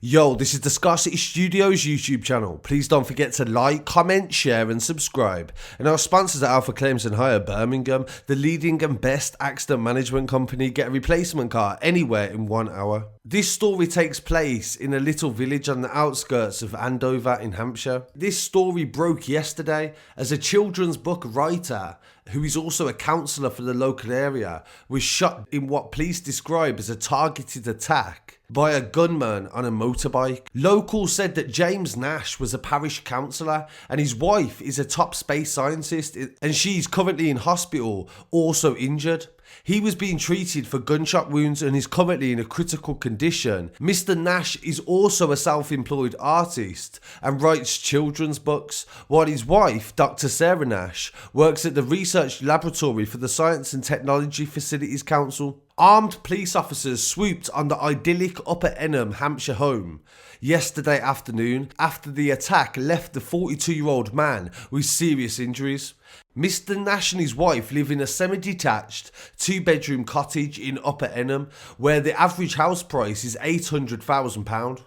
Yo, this is the Scarcity Studios YouTube channel. Please don't forget to like, comment, share and subscribe. And our sponsors at Alpha Claims and Hire Birmingham, the leading and best accident management company. Get a replacement car anywhere in 1 hour. This story takes place in a little village on the outskirts of Andover in Hampshire. This story broke yesterday as a children's book writer, who is also a councillor for the local area, was shot in what police describe as a targeted attack by a gunman on a motorbike. Locals said that James Nash was a parish councillor and his wife is a top space scientist, and she's currently in hospital, also injured. He was being treated for gunshot wounds and is currently in a critical condition. Mr. Nash is also a self-employed artist and writes children's books, while his wife, Dr. Sarah Nash, works at the research laboratory for the Science and Technology Facilities Council. Armed police officers swooped on the idyllic Upper Enham, Hampshire home yesterday afternoon after the attack left the 42-year-old man with serious injuries. Mr. Nash and his wife live in a semi-detached 2-bedroom cottage in Upper Enham, where the average house price is £800,000.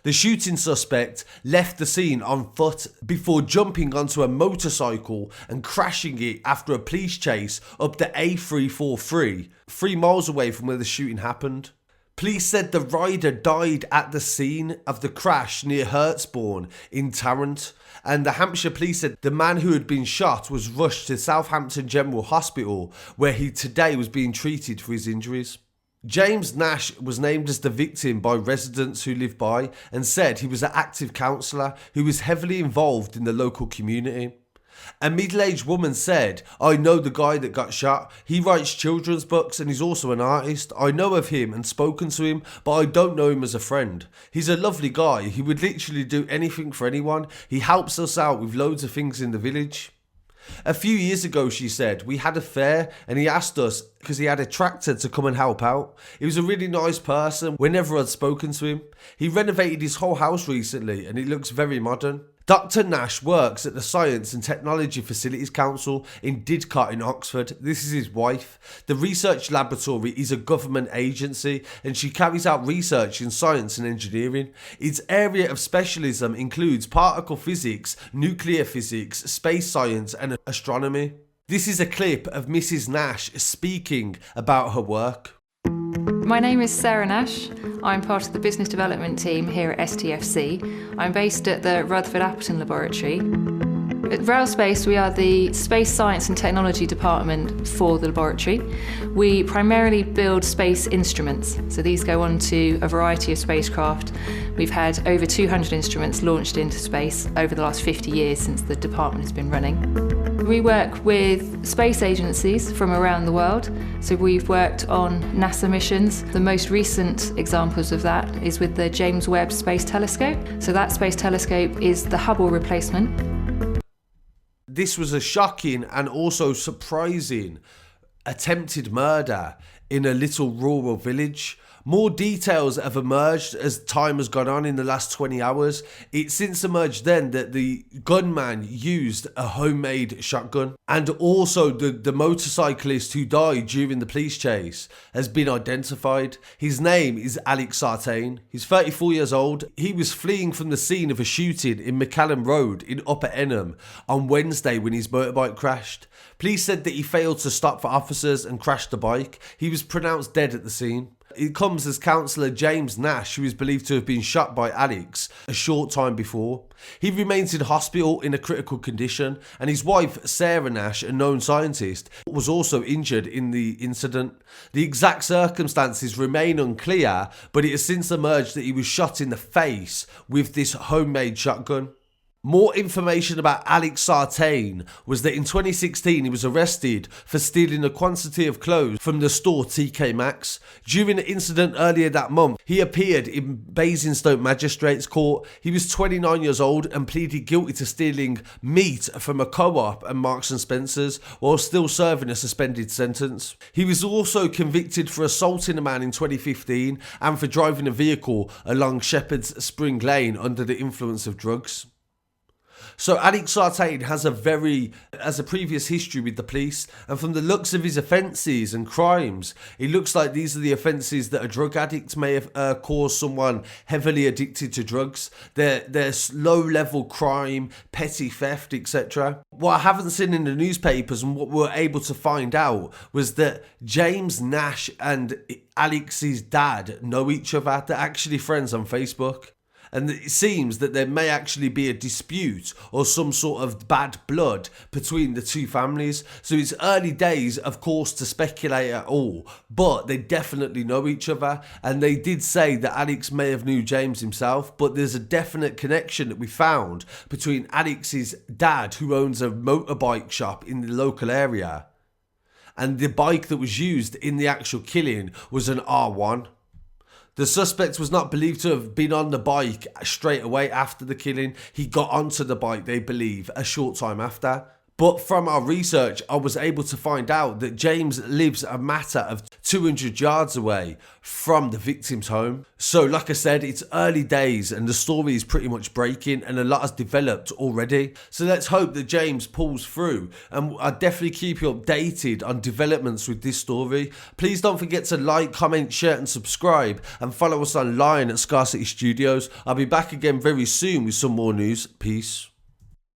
The shooting suspect left the scene on foot before jumping onto a motorcycle and crashing it after a police chase up the A343, 3 miles away from where the shooting happened. Police said the rider died at the scene of the crash near Hurstbourne in Tarrant, and the Hampshire police said the man who had been shot was rushed to Southampton General Hospital, where he today was being treated for his injuries. James Nash was named as the victim by residents who live by and said he was an active councillor who was heavily involved in the local community. A middle-aged woman said, "I know the guy that got shot. He writes children's books and he's also an artist. I know of him and spoken to him, but I don't know him as a friend. He's a lovely guy. He would literally do anything for anyone. He helps us out with loads of things in the village." A few years ago, she said, we had a fair and he asked us because he had a tractor to come and help out. He was a really nice person whenever I'd spoken to him. He renovated his whole house recently and it looks very modern. Dr. Nash works at the Science and Technology Facilities Council in Didcot in Oxford. This is his wife. The research laboratory is a government agency and she carries out research in science and engineering. Its area of specialism includes particle physics, nuclear physics, space science and astronomy. This is a clip of Mrs. Nash speaking about her work. My name is Sarah Nash. I'm part of the business development team here at STFC. I'm based at the Rutherford Appleton Laboratory. At Railspace, we are the Space Science and Technology department for the laboratory. We primarily build space instruments, so these go on to a variety of spacecraft. We've had over 200 instruments launched into space over the last 50 years since the department has been running. We work with space agencies from around the world, so we've worked on NASA missions. The most recent examples of that is with the James Webb Space Telescope. So that space telescope is the Hubble replacement. This was a shocking and also surprising attempted murder in a little rural village. More details have emerged as time has gone on in the last 20 hours. It's since emerged then that the gunman used a homemade shotgun, and also the motorcyclist who died during the police chase has been identified. His name is Alex Sartain. He's 34 years old. He was fleeing from the scene of a shooting in McCallum Road in Upper Enham on Wednesday when his motorbike crashed. Police said that he failed to stop for officers and crashed the bike. He was pronounced dead at the scene. It comes as councillor James Nash, who is believed to have been shot by Alex a short time before. He remains in hospital in a critical condition, and his wife, Sarah Nash, a known scientist, was also injured in the incident. The exact circumstances remain unclear, but it has since emerged that he was shot in the face with this homemade shotgun. More information about Alex Sartain was that in 2016 he was arrested for stealing a quantity of clothes from the store TK Maxx. During an incident earlier that month, he appeared in Basingstoke Magistrates Court. He was 29 years old and pleaded guilty to stealing meat from a co-op and Marks and Spencer's while still serving a suspended sentence. He was also convicted for assaulting a man in 2015 and for driving a vehicle along Shepherd's Spring Lane under the influence of drugs. So Alex Sartain has a previous history with the police, and from the looks of his offences and crimes, it looks like these are the offences that a drug addict may have caused someone heavily addicted to drugs. They're low-level crime, petty theft, etc. What I haven't seen in the newspapers and what we were able to find out was that James Nash and Alex's dad know each other. They're actually friends on Facebook. And it seems that there may actually be a dispute or some sort of bad blood between the two families. So it's early days, of course, to speculate at all, but they definitely know each other. And they did say that Alex may have knew James himself, but there's a definite connection that we found between Alex's dad, who owns a motorbike shop in the local area, and the bike that was used in the actual killing was an R1. The suspect was not believed to have been on the bike straight away after the killing. He got onto the bike, they believe, a short time after. But from our research, I was able to find out that James lives a matter of 200 yards away from the victim's home. So like I said, it's early days and the story is pretty much breaking and a lot has developed already. So let's hope that James pulls through, and I'll definitely keep you updated on developments with this story. Please don't forget to like, comment, share and subscribe, and follow us online at Scarcity Studios. I'll be back again very soon with some more news. Peace.